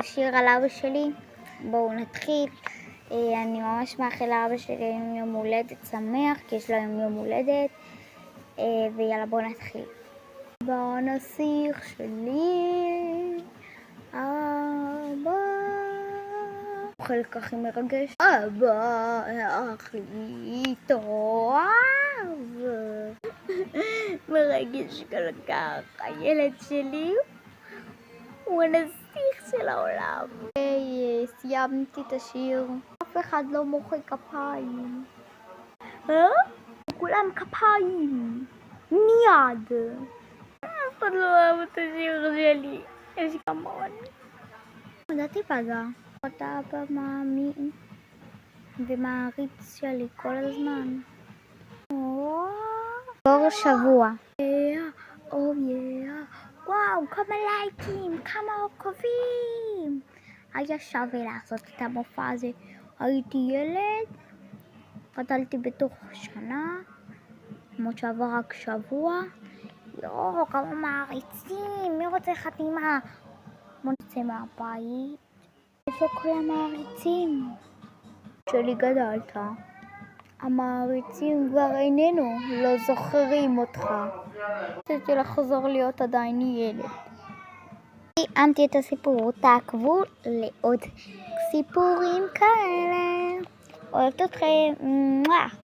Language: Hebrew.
שיר על אבא שלי, בואו נתחיל. אני ממש מאחלה לאבא שלי יום הולדת שמח, כי יש לו יום הולדת, ויאללה בואו נתחיל. בנסיך שלי, אבא, חלק הכי מרגש, אבא הכי טוב, מרגש כל כך, הילד שלי הוא הנסיך של העולם. סיימתי את השיר, אף אחד לא מוחא כפיים. כולם כפיים, מיד. אף אחד לא אוהב את השיר שלי, יש כמון. דעתי פגע, אותה אבא מאמין ומעריץ שלי כל הזמן. עבור שבוע. וואו, כמה לייקים, כמה עוקבים. היה שווה לעשות את המופע הזה. הייתי ילד, גדלתי בתוך שנה, למרות שעבר רק שבוע. יואו, כמה מעריצים, מי רוצה חתימה? בוא נצא מהבית. איפה כל המעריצים? שלי גדלת. המעריצים כבר איננו, לא זוכרים אותך. רציתי לחזור להיות עדיין ילד. סיימתי את הסיפור, תעקבו לעוד סיפורים כאלה. אוהבת אתכם.